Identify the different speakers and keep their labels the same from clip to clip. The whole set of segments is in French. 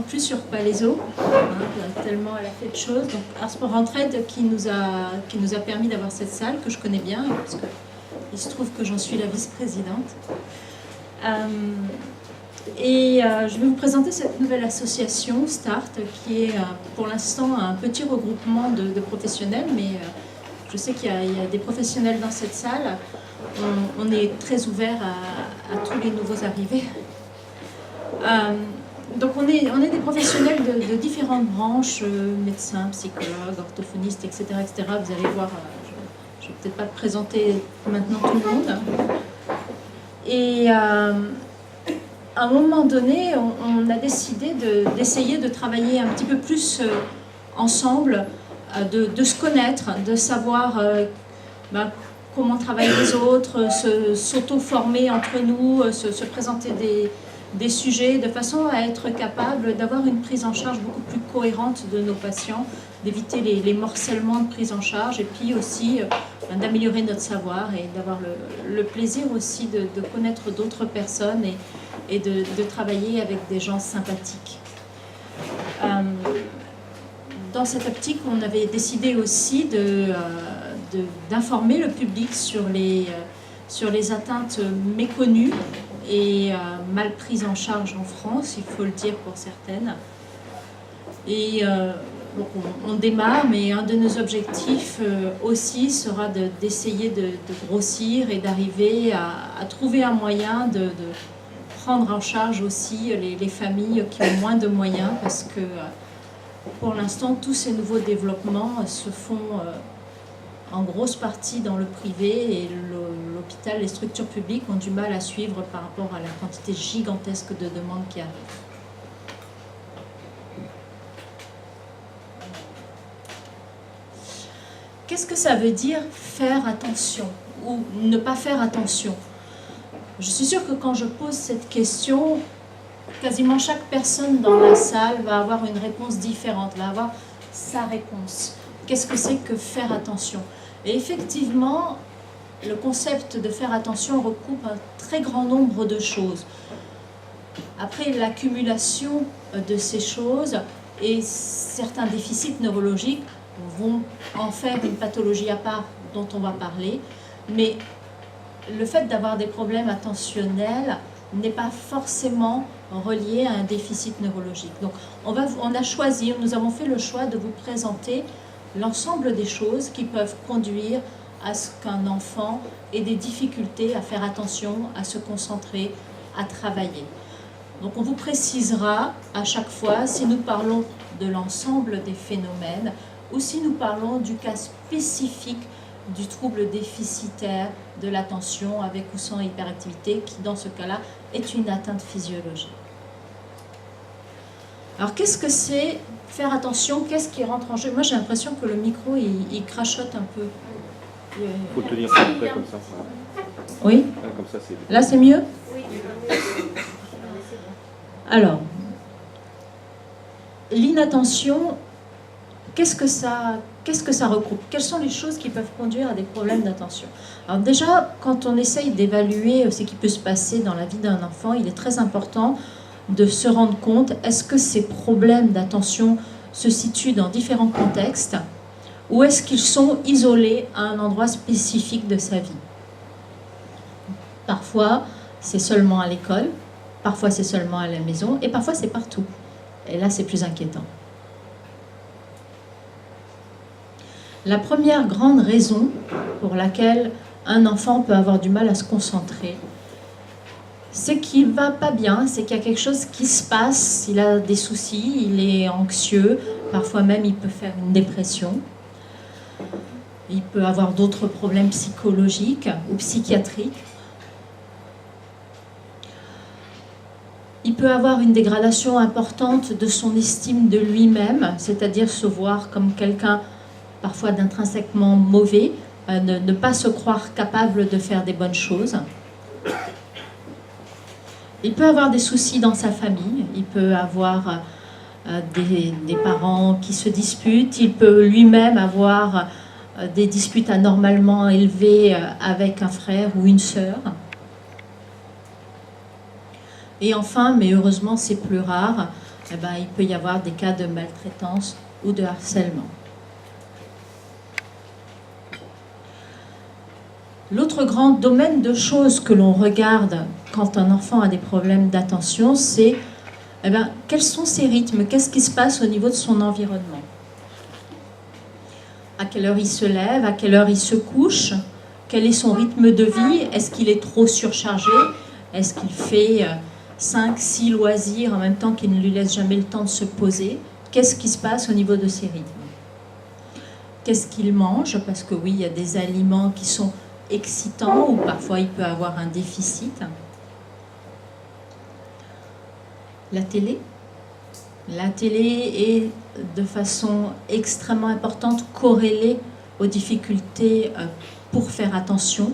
Speaker 1: plus sur Palaiseau, tellement elle a fait de choses. Donc Art Sport Entraide qui nous a permis d'avoir cette salle que je connais bien, parce que il se trouve que j'en suis la vice-présidente. Je vais vous présenter cette nouvelle association, START, qui est pour l'instant un petit regroupement de professionnels, mais je sais qu'il y a des professionnels dans cette salle. On est très ouvert à tous les nouveaux arrivés. Donc on est des professionnels de différentes branches, médecins, psychologues, orthophonistes, etc., etc. Vous allez voir, je ne vais peut-être pas présenter maintenant tout le monde. Et à un moment donné, on a décidé d'essayer de travailler un petit peu plus ensemble, de se connaître, de savoir comment travaillent les autres, s'auto-former entre nous, se présenter des sujets de façon à être capable d'avoir une prise en charge beaucoup plus cohérente de nos patients, d'éviter les morcellements de prise en charge et puis aussi d'améliorer notre savoir et d'avoir le plaisir aussi de connaître d'autres personnes et de travailler avec des gens sympathiques. Dans cette optique, on avait décidé aussi d'informer le public sur les atteintes méconnues et mal prises en charge en France, il faut le dire pour certaines. Et donc on démarre, mais un de nos objectifs aussi sera d'essayer de grossir et d'arriver à trouver un moyen de prendre en charge aussi les familles qui ont moins de moyens, parce que pour l'instant, tous ces nouveaux développements se font en grosse partie dans le privé et l'hôpital, les structures publiques ont du mal à suivre par rapport à la quantité gigantesque de demandes qui arrivent. Qu'est-ce que ça veut dire faire attention ou ne pas faire attention? Je suis sûre que quand je pose cette question, quasiment chaque personne dans la salle va avoir une réponse différente, va avoir sa réponse. Qu'est-ce que c'est que faire attention? Et effectivement, le concept de faire attention recoupe un très grand nombre de choses. Après, l'accumulation de ces choses et certains déficits neurologiques vont en faire une pathologie à part dont on va parler, mais le fait d'avoir des problèmes attentionnels n'est pas forcément relié à un déficit neurologique. Donc nous avons fait le choix de vous présenter l'ensemble des choses qui peuvent conduire à ce qu'un enfant ait des difficultés à faire attention, à se concentrer, à travailler. Donc on vous précisera à chaque fois si nous parlons de l'ensemble des phénomènes ou si nous parlons du cas spécifique du trouble déficitaire de l'attention avec ou sans hyperactivité, qui dans ce cas-là est une atteinte physiologique. Alors qu'est-ce que c'est faire attention? Qu'est-ce qui rentre en jeu? Moi j'ai l'impression que le micro il crachote un peu.
Speaker 2: Il faut tenir à peu près comme ça.
Speaker 1: Oui?
Speaker 2: Comme ça, c'est...
Speaker 1: Là c'est mieux? Oui. Alors, l'inattention, qu'est-ce que ça regroupe? Quelles sont les choses qui peuvent conduire à des problèmes d'attention? Alors déjà, quand on essaye d'évaluer ce qui peut se passer dans la vie d'un enfant, il est très important de se rendre compte, est-ce que ces problèmes d'attention se situent dans différents contextes ou est-ce qu'ils sont isolés à un endroit spécifique de sa vie? Parfois, c'est seulement à l'école, parfois c'est seulement à la maison et parfois c'est partout. Et là, c'est plus inquiétant. La première grande raison pour laquelle un enfant peut avoir du mal à se concentrer, c'est qu'il ne va pas bien, c'est qu'il y a quelque chose qui se passe, il a des soucis, il est anxieux, parfois même il peut faire une dépression, il peut avoir d'autres problèmes psychologiques ou psychiatriques. Il peut avoir une dégradation importante de son estime de lui-même, c'est-à-dire se voir comme quelqu'un parfois d'intrinsèquement mauvais, ne pas se croire capable de faire des bonnes choses. Il peut avoir des soucis dans sa famille, il peut avoir des parents qui se disputent, il peut lui-même avoir des disputes anormalement élevées avec un frère ou une sœur. Et enfin, mais heureusement c'est plus rare, eh ben, il peut y avoir des cas de maltraitance ou de harcèlement. L'autre grand domaine de choses que l'on regarde quand un enfant a des problèmes d'attention, c'est eh ben, quels sont ses rythmes, qu'est-ce qui se passe au niveau de son environnement. À quelle heure il se lève, à quelle heure il se couche, quel est son rythme de vie, est-ce qu'il est trop surchargé, est-ce qu'il fait 5-6 loisirs en même temps qu'il ne lui laisse jamais le temps de se poser, qu'est-ce qui se passe au niveau de ses rythmes. Qu'est-ce qu'il mange, parce que oui, il y a des aliments qui sont excitant ou parfois il peut avoir un déficit. La télé. La télé est de façon extrêmement importante corrélée aux difficultés pour faire attention.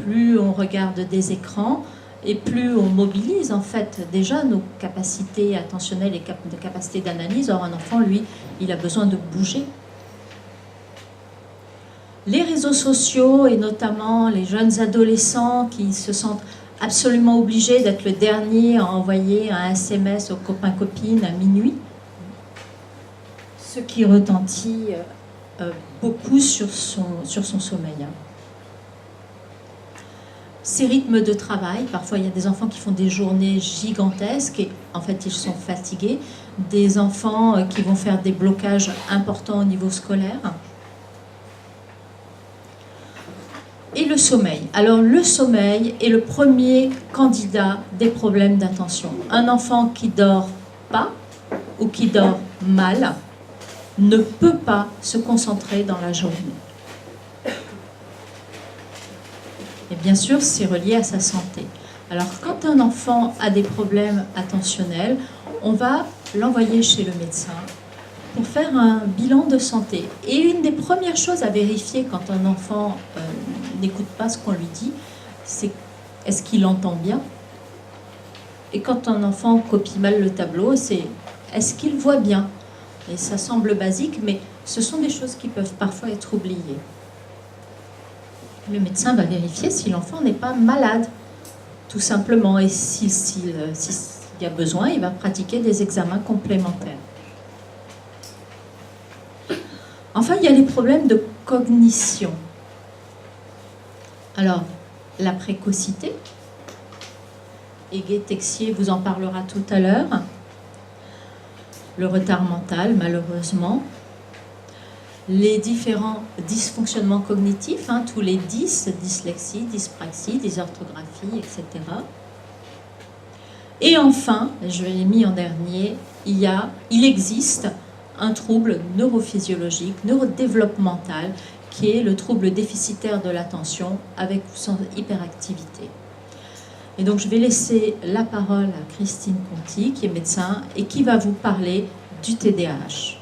Speaker 1: Plus on regarde des écrans et plus on mobilise en fait déjà nos capacités attentionnelles et des capacités d'analyse. Or un enfant, lui, il a besoin de bouger. Les réseaux sociaux et notamment les jeunes adolescents qui se sentent absolument obligés d'être le dernier à envoyer un SMS aux copains-copines à minuit, ce qui retentit beaucoup sur son sommeil. Ces rythmes de travail, parfois il y a des enfants qui font des journées gigantesques et en fait ils sont fatigués, des enfants qui vont faire des blocages importants au niveau scolaire. Et le sommeil. Alors le sommeil est le premier candidat des problèmes d'attention. Un enfant qui dort pas ou qui dort mal ne peut pas se concentrer dans la journée. Et bien sûr, c'est relié à sa santé. Alors quand un enfant a des problèmes attentionnels, on va l'envoyer chez le médecin pour faire un bilan de santé. Et une des premières choses à vérifier quand un enfant n'écoute pas ce qu'on lui dit, c'est est-ce qu'il entend bien? Et quand un enfant copie mal le tableau, c'est est-ce qu'il voit bien? Et ça semble basique, mais ce sont des choses qui peuvent parfois être oubliées. Le médecin va vérifier si l'enfant n'est pas malade, tout simplement. Et s'il y a besoin, il va pratiquer des examens complémentaires. Enfin, il y a les problèmes de cognition. Alors, la précocité, Aiguet Texier vous en parlera tout à l'heure. Le retard mental, malheureusement. Les différents dysfonctionnements cognitifs, tous les dyslexie, dyspraxie, dysorthographie, etc. Et enfin, je l'ai mis en dernier, il existe un trouble neurophysiologique, neurodéveloppemental, qui est le trouble déficitaire de l'attention avec ou sans hyperactivité. Et donc je vais laisser la parole à Christine Conti, qui est médecin et qui va vous parler du TDAH.